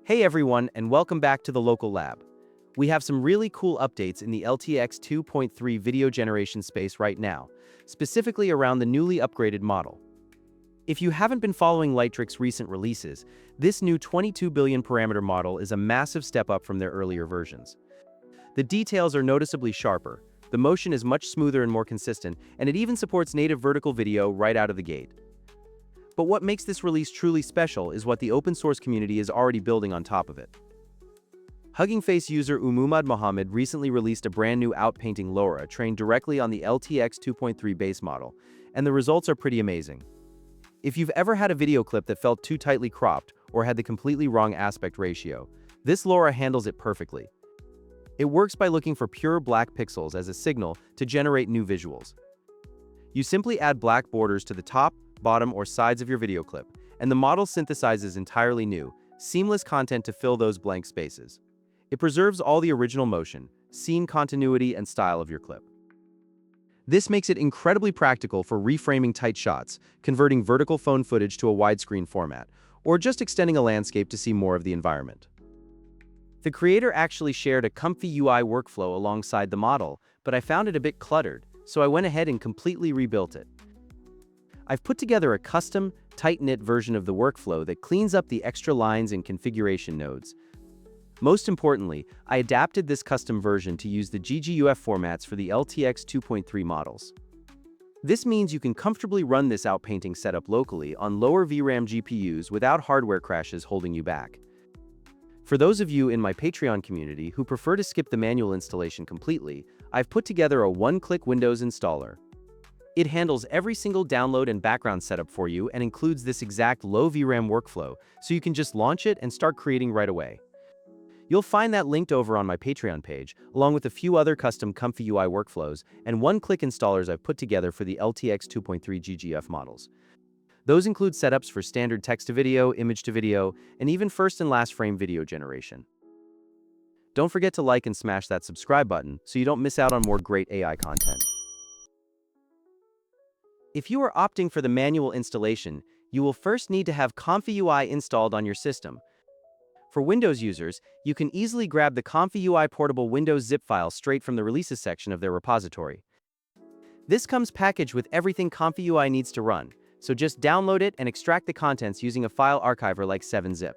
Hey everyone, and welcome back to the local lab. We have some really cool updates in the LTX 2.3 video generation space right now, specifically around the newly upgraded model. If you haven't been following Lightric's recent releases, this new 22 billion parameter model is a massive step up from their earlier versions. The details are noticeably sharper, the motion is much smoother and more consistent, and it even supports native vertical video right out of the gate. But what makes this release truly special is what the open source community is already building on top of it. Hugging Face user Umumad Mohammed recently released a brand new outpainting LoRA trained directly on the LTX 2.3 base model, and the results are pretty amazing. If you've ever had a video clip that felt too tightly cropped or had the completely wrong aspect ratio, this LoRA handles it perfectly. It works by looking for pure black pixels as a signal to generate new visuals. You simply add black borders to the top, bottom, or sides of your video clip, and the model synthesizes entirely new, seamless content to fill those blank spaces. It preserves all the original motion, scene continuity, and style of your clip. This makes it incredibly practical for reframing tight shots, converting vertical phone footage to a widescreen format, or just extending a landscape to see more of the environment. The creator actually shared a ComfyUI workflow alongside the model, but I found it a bit cluttered, so I went ahead and completely rebuilt it. I've put together a custom, tight-knit version of the workflow that cleans up the extra lines and configuration nodes. Most importantly, I adapted this custom version to use the GGUF formats for the LTX 2.3 models. This means you can comfortably run this outpainting setup locally on lower VRAM GPUs without hardware crashes holding you back. For those of you in my Patreon community who prefer to skip the manual installation completely, I've put together a one-click Windows installer. It handles every single download and background setup for you and includes this exact low VRAM workflow, so you can just launch it and start creating right away. You'll find that linked over on my Patreon page, along with a few other custom ComfyUI workflows and one-click installers I've put together for the LTX 2.3 GGUF models. Those include setups for standard text-to-video, image-to-video, and even first and last frame video generation. Don't forget to like and smash that subscribe button so you don't miss out on more great AI content. If you are opting for the manual installation, you will first need to have ComfyUI installed on your system. For Windows users, you can easily grab the ComfyUI portable Windows zip file straight from the releases section of their repository. This comes packaged with everything ComfyUI needs to run, so just download it and extract the contents using a file archiver like 7-zip.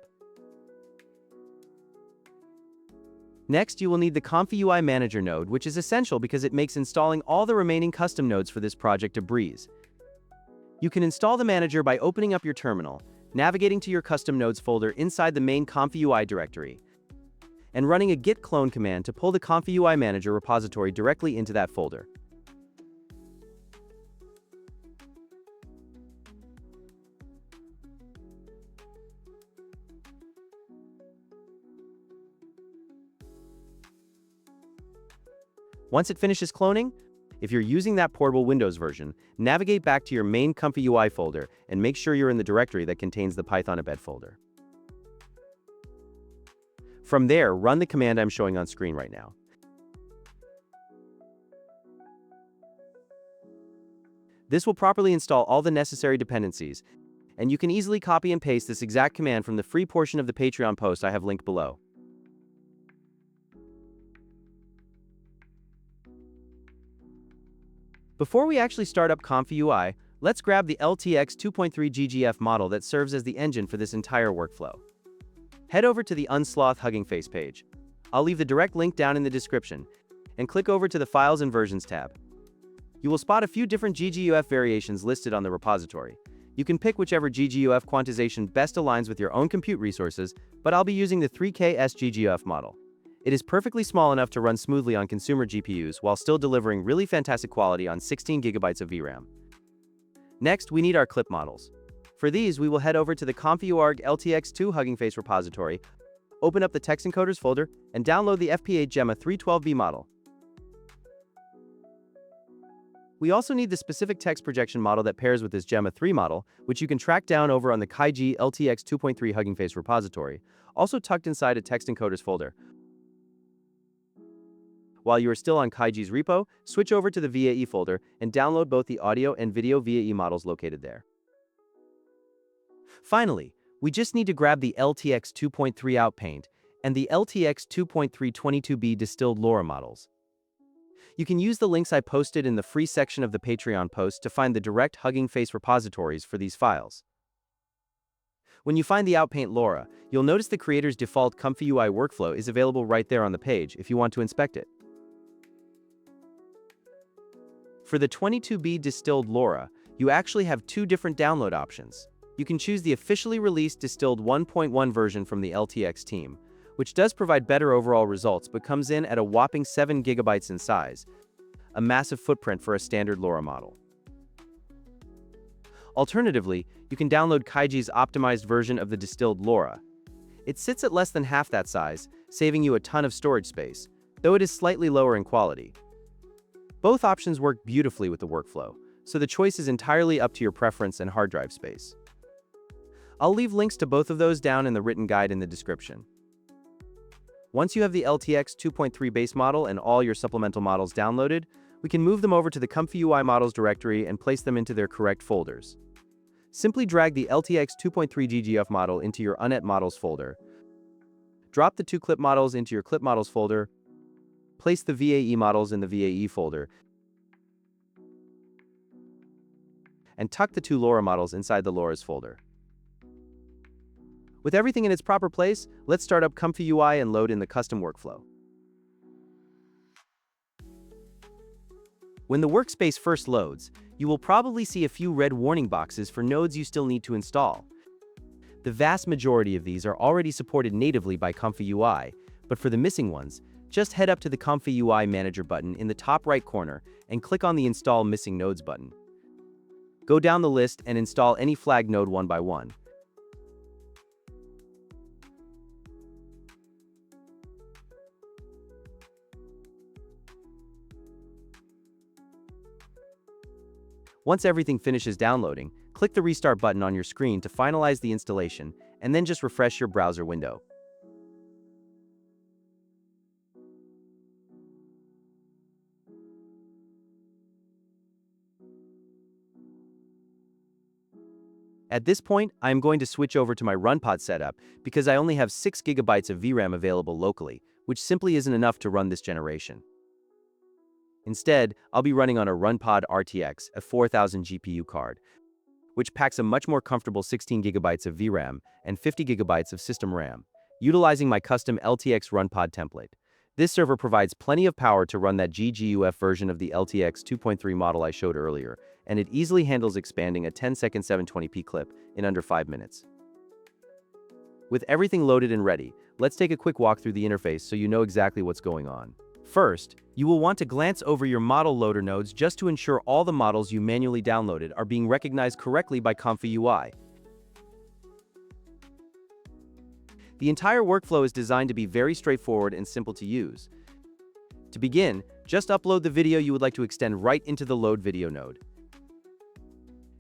Next, you will need the ComfyUI Manager node, which is essential because it makes installing all the remaining custom nodes for this project a breeze. You can install the manager by opening up your terminal, navigating to your custom nodes folder inside the main ComfyUI directory, and running a git clone command to pull the ComfyUI Manager repository directly into that folder. Once it finishes cloning, if you're using that portable Windows version, navigate back to your main ComfyUI folder and make sure you're in the directory that contains the Python embed folder. From there, run the command I'm showing on screen right now. This will properly install all the necessary dependencies, and you can easily copy and paste this exact command from the free portion of the Patreon post I have linked below. Before we actually start up ComfyUI, let's grab the LTX 2.3 GGUF model that serves as the engine for this entire workflow. Head over to the Unsloth Hugging Face page. I'll leave the direct link down in the description, and click over to the Files and Versions tab. You will spot a few different GGUF variations listed on the repository. You can pick whichever GGUF quantization best aligns with your own compute resources, but I'll be using the 3K SGGUF model. It is perfectly small enough to run smoothly on consumer GPUs while still delivering really fantastic quality on 16 GB of VRAM. Next, we need our clip models. For these, we will head over to the ComfyUI LTX2 Hugging Face repository, open up the text encoders folder, and download the FP8 Gemma 312B model. We also need the specific text projection model that pairs with this Gemma 3 model, which you can track down over on the GGUF LTX 2.3 Hugging Face repository, also tucked inside a text encoders folder. While you are still on Kaiji's repo, switch over to the VAE folder and download both the audio and video VAE models located there. Finally, we just need to grab the LTX 2.3 Outpaint and the LTX 2.3 22B distilled LoRA models. You can use the links I posted in the free section of the Patreon post to find the direct Hugging Face repositories for these files. When you find the Outpaint LoRA, you'll notice the creator's default ComfyUI workflow is available right there on the page if you want to inspect it. For the 22B distilled LoRA, you actually have two different download options. You can choose the officially released distilled 1.1 version from the LTX team, which does provide better overall results but comes in at a whopping 7 GB in size, a massive footprint for a standard LoRA model. Alternatively, you can download Kaiji's optimized version of the distilled LoRA. It sits at less than half that size, saving you a ton of storage space, though it is slightly lower in quality. Both options work beautifully with the workflow, so the choice is entirely up to your preference and hard drive space. I'll leave links to both of those down in the written guide in the description. Once you have the LTX 2.3 base model and all your supplemental models downloaded, we can move them over to the ComfyUI models directory and place them into their correct folders. Simply drag the LTX 2.3 GGUF model into your Unet models folder. Drop the two clip models into your clip models folder. Place the VAE models in the VAE folder. And tuck the two LoRA models inside the LoRa's folder. With everything in its proper place, let's start up ComfyUI and load in the custom workflow. When the workspace first loads, you will probably see a few red warning boxes for nodes you still need to install. The vast majority of these are already supported natively by ComfyUI, but for the missing ones, just head up to the ComfyUI Manager button in the top right corner and click on the Install Missing Nodes button. Go down the list and install any flagged node one by one. Once everything finishes downloading, click the Restart button on your screen to finalize the installation, and then just refresh your browser window. At this point, I am going to switch over to my RunPod setup because I only have 6 GB of VRAM available locally, which simply isn't enough to run this generation. Instead, I'll be running on a RunPod RTX, a 4000 GPU card, which packs a much more comfortable 16 GB of VRAM and 50 GB of system RAM, utilizing my custom LTX RunPod template. This server provides plenty of power to run that GGUF version of the LTX 2.3 model I showed earlier, and it easily handles expanding a 10-second 720p clip in under 5 minutes. With everything loaded and ready, let's take a quick walk through the interface so you know exactly what's going on. First, you will want to glance over your model loader nodes just to ensure all the models you manually downloaded are being recognized correctly by ComfyUI. The entire workflow is designed to be very straightforward and simple to use. To begin, just upload the video you would like to extend right into the Load Video node.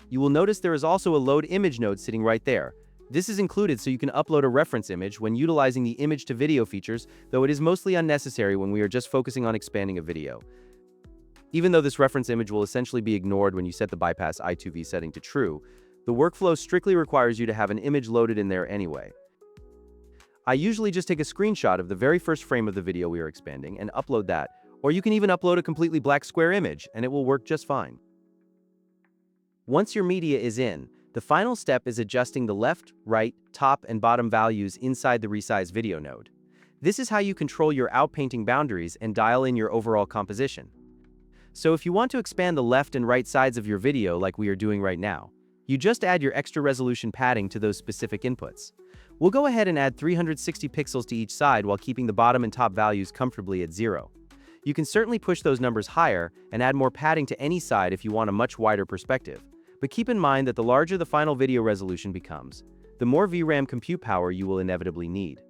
You will notice there is also a Load Image node sitting right there. This is included so you can upload a reference image when utilizing the image-to-video features, though it is mostly unnecessary when we are just focusing on expanding a video. Even though this reference image will essentially be ignored when you set the bypass I2V setting to true, the workflow strictly requires you to have an image loaded in there anyway. I usually just take a screenshot of the very first frame of the video we are expanding and upload that, or you can even upload a completely black square image and it will work just fine. Once your media is in, the final step is adjusting the left, right, top, and bottom values inside the resize video node. This is how you control your outpainting boundaries and dial in your overall composition. So if you want to expand the left and right sides of your video like we are doing right now, you just add your extra resolution padding to those specific inputs. We'll go ahead and add 360 pixels to each side while keeping the bottom and top values comfortably at 0. You can certainly push those numbers higher and add more padding to any side if you want a much wider perspective. But keep in mind that the larger the final video resolution becomes, the more VRAM compute power you will inevitably need.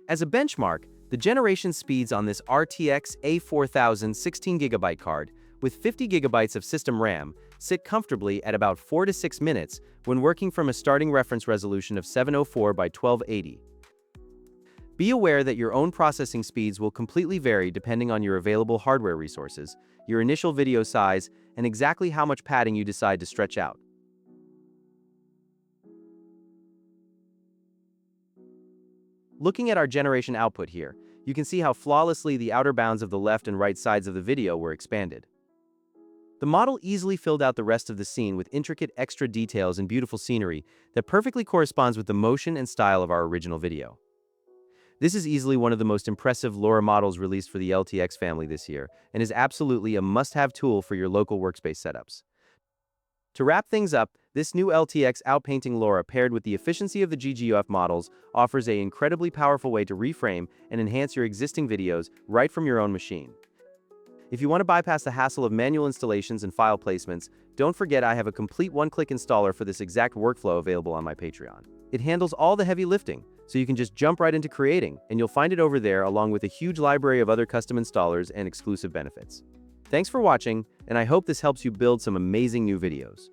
As a benchmark, the generation speeds on this RTX A4000 16GB card with 50 GB of system RAM sit comfortably at about 4 to 6 minutes when working from a starting reference resolution of 704 by 1280. Be aware that your own processing speeds will completely vary depending on your available hardware resources, your initial video size, and exactly how much padding you decide to stretch out. Looking at our generation output here, you can see how flawlessly the outer bounds of the left and right sides of the video were expanded. The model easily filled out the rest of the scene with intricate extra details and beautiful scenery that perfectly corresponds with the motion and style of our original video. This is easily one of the most impressive LoRA models released for the LTX family this year, and is absolutely a must-have tool for your local workspace setups. To wrap things up, this new LTX Outpainting LoRA paired with the efficiency of the GGUF models offers an incredibly powerful way to reframe and enhance your existing videos right from your own machine. If you want to bypass the hassle of manual installations and file placements, don't forget I have a complete one-click installer for this exact workflow available on my Patreon. It handles all the heavy lifting, so you can just jump right into creating, and you'll find it over there along with a huge library of other custom installers and exclusive benefits. Thanks for watching, and I hope this helps you build some amazing new videos.